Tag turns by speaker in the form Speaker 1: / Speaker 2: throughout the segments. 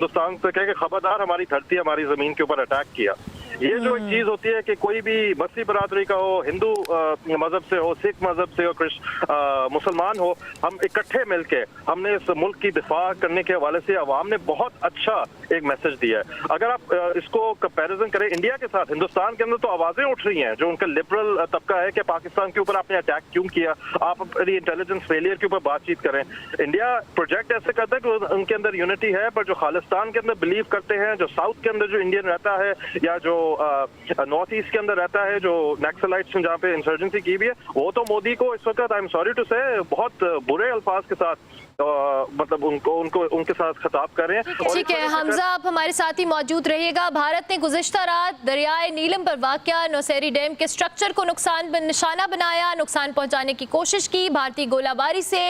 Speaker 1: हिंदुस्तान से कहे कि खबरदार हमारी धरती हमारी जमीन के ऊपर अटैक किया। ये जो एक चीज होती है कि कोई भी मसीह बरादरी का हो, हिंदू मजहब से हो, सिख मजहब से हो, मुसलमान हो, हम इकट्ठे मिलके हमने इस मुल्क की दिफा करने के हवाले से अवाम ने बहुत अच्छा एक मैसेज दिया है। अगर आप इसको कंपैरिजन करें इंडिया के साथ, हिंदुस्तान के अंदर तो आवाजें उठ रही हैं जो उनका लिबरल तबका है कि पाकिस्तान के ऊपर आपने अटैक क्यों किया, आप अपनी इंटेलिजेंस फेलियर के ऊपर बातचीत करें। इंडिया प्रोजेक्ट ऐसे करता है कि उनके अंदर यूनिटी है, पर जो खालिस्तान के अंदर बिलीव करते हैं, जो साउथ के अंदर जो इंडियन रहता है या जो नॉर्थ ईस्ट के अंदर रहता है, जो नक्सलाइट्स जहाँ पे इंसर्जेंसी की भी है, वो तो मोदी को इस वक्त आई एम सॉरी टू से बहुत बुरे अल्फाज के साथ मतलब उनके साथ खिताब कर रहे हैं।
Speaker 2: ठीक है हमजा, आप हमारे साथ ही मौजूद रहिएगा। भारत ने गुज़िश्ता रात दरियाए नीलम पर वाक़या नौसेरी डैम के स्ट्रक्चर को निशाना बनाया, नुकसान पहुंचाने की कोशिश की। भारतीय गोलाबारी से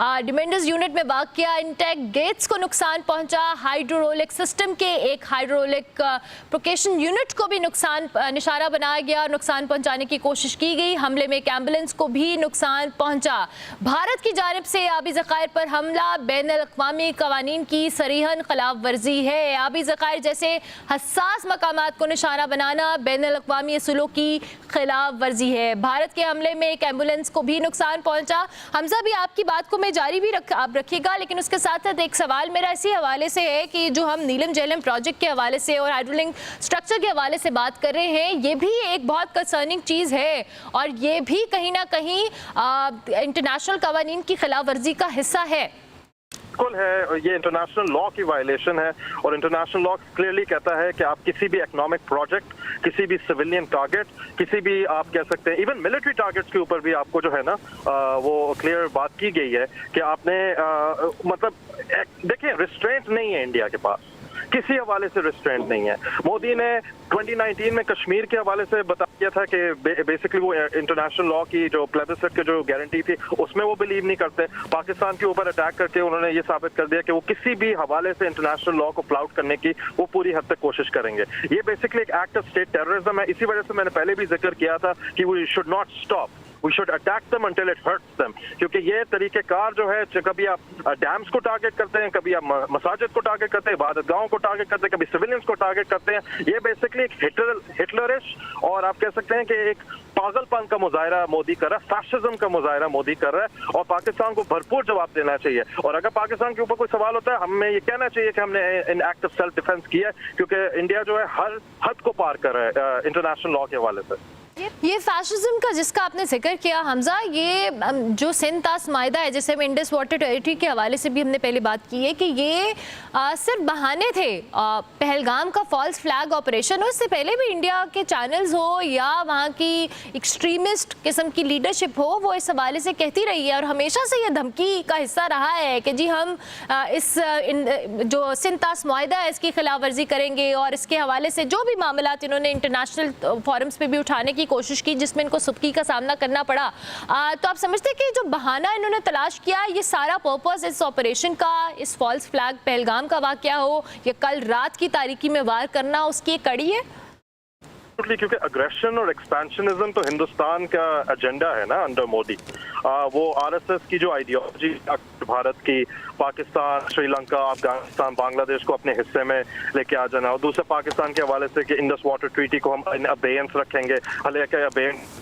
Speaker 2: डिमेंडर्स यूनिट में वाक़या इंटेक गेट्स को नुकसान पहुंचा। हाइड्रोलिक सिस्टम के एक हाइड्रोलिक प्रोकेशन यूनिट को भी निशाना बनाया गया, नुकसान पहुंचाने की कोशिश की गई। हमले में एक एम्बुलेंस को भी नुकसान पहुंचा। भारत की जानिब से आबी ज़खायर पर हमला बैनुल-अक़वामी क़वानीन की सरीहन खिलाफ वर्जी है। आबी ज़खायर जैसे हसास मकामात को निशाना बनाना बैनुल-अक़वामी असूलों की खिलाफ वर्जी है। भारत के हमले में एक एम्बुलेंस को भी नुकसान पहुंचा। हमजा, भी आपकी बात को मैं जारी भी आप रखिएगा, लेकिन उसके साथ साथ एक सवाल मेरा इसी हवाले से है कि जो हम नीलम झेलम प्रोजेक्ट के हवाले से और हाइड्रोलिक स्ट्रक्चर के हवाले से बात कर रहे हैं, ये भी एक बहुत कंसर्निंग चीज़ है और ये भी कहीं ना कहीं इंटरनेशनल क़वानीन की खिलाफ वर्जी का हिस्सा है।
Speaker 1: बिल्कुल है, ये इंटरनेशनल लॉ की वायलेशन है और इंटरनेशनल लॉ क्लियरली कहता है कि आप किसी भी इकोनॉमिक प्रोजेक्ट, किसी भी सिविलियन टारगेट, किसी भी आप कह सकते हैं इवन मिलिट्री टारगेट्स के ऊपर भी आपको जो है ना वो क्लियर बात की गई है कि आपने मतलब देखिए रिस्ट्रेंट नहीं है इंडिया के पास, किसी हवाले से रिस्ट्रेंट नहीं है। मोदी ने 2019 में कश्मीर के हवाले से बता दिया था कि बेसिकली वो इंटरनेशनल लॉ की जो प्लेबिससिट की जो गारंटी थी उसमें वो बिलीव नहीं करते। पाकिस्तान के ऊपर अटैक करके उन्होंने ये साबित कर दिया कि वो किसी भी हवाले से इंटरनेशनल लॉ को फ्लाउट करने की वो पूरी हद तक कोशिश करेंगे। ये बेसिकली एक एक्ट ऑफ स्टेट टेररिज्म है। इसी वजह से मैंने पहले भी जिक्र किया था कि we should not stop, We should attack them until it hurts them, क्योंकि ये तरीक़ेकार जो है, कभी आप डैम्स को टारगेट करते हैं, कभी आप मसाजिद को टारगेट करते हैं, इबादतगाहों को टारगेट करते हैं, कभी सिविलियंस को टारगेट करते हैं। ये बेसिकली एक हिटलरिश और आप कह सकते हैं कि एक पागलपन का मुजाहरा मोदी कर रहा है, फैशिज्म का मुजाहरा मोदी कर रहा है और पाकिस्तान को भरपूर जवाब देना चाहिए। और अगर पाकिस्तान के ऊपर कोई सवाल होता है, हमें ये कहना चाहिए कि हमने in act of self defence किया है, क्योंकि इंडिया जो है हर हद को पार कर रहा है इंटरनेशनल लॉ के हवाले से।
Speaker 2: ये फैशिज्म का जिसका आपने जिक्र किया हमजा, ये जो सिंध तास मायदा है, जैसे हम इंडस वाटर टेरिटरी के हवाले से भी हमने पहले बात की है कि ये सिर्फ बहाने थे। पहलगाम का फॉल्स फ्लैग ऑपरेशन हो, इससे पहले भी इंडिया के चैनल्स हो या वहाँ की एक्सट्रीमिस्ट किस्म की लीडरशिप हो, वो इस हवाले से कहती रही है और हमेशा से ये धमकी का हिस्सा रहा है कि जी हम जो सिंध तास मायदा है इसकी खिलाफ वर्जी करेंगे और इसके हवाले से जो भी मामला इन्होंने इंटरनेशनल फोरम्स पे भी उठाने की कोशिश की जिसमें इनको सुबकी का सामना करना पड़ा। तो आप समझते हैं कि जो बहाना इन्होंने तलाश किया, ये सारा पर्पस इस ऑपरेशन का, इस फॉल्स फ्लैग पहलगाम का वाकया हो या कल रात की तारीकी में वार करना, उसकी एक कड़ी है?
Speaker 1: क्योंकि अग्रेशन और एक्सपेंशनिज्म तो हिंदुस्तान का एजेंडा है ना अंडर मोदी। वो आरएसएस की जो आइडियोलॉजी भारत की पाकिस्तान, श्रीलंका, अफगानिस्तान, बांग्लादेश को अपने हिस्से में लेके आ जाना और दूसरे पाकिस्तान के हवाले से कि इंडस वाटर ट्रीटी को हम इन अबेयंस रखेंगे, हालांकि अबेयंस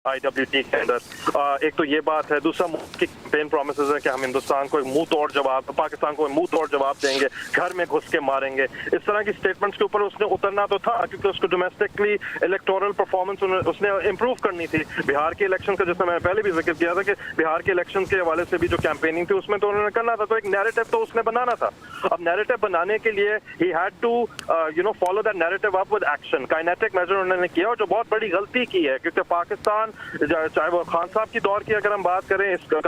Speaker 1: IWT के अंदर। एक तो ये बात है, दूसरा की कैंपेन प्रोमिसेस है कि हम हिंदुस्तान को मुंह तोड़ जवाब, पाकिस्तान को मुंह तोड़ जवाब देंगे, घर में घुस के मारेंगे। इस तरह की स्टेटमेंट्स के ऊपर उसने उतरना तो था, क्योंकि उसको डोमेस्टिकली इलेक्टोरल परफॉर्मेंस उसने इंप्रूव करनी थी। बिहार के इलेक्शन का, जैसे मैंने पहले भी जिक्र किया था कि बिहार के इलेक्शन के हवाले से भी जो कैंपेनिंग थी उसमें तो उन्होंने करना था, तो एक नैरेटिव तो उसने बनाना था। अब नैरेटिव बनाने के लिए ही had to follow that narrative up with action. Kinetic measure उन्होंने किया और जो बहुत बड़ी गलती की है, क्योंकि पाकिस्तान चाहे वो खान साहब की दौर की अगर हम बात करें, इस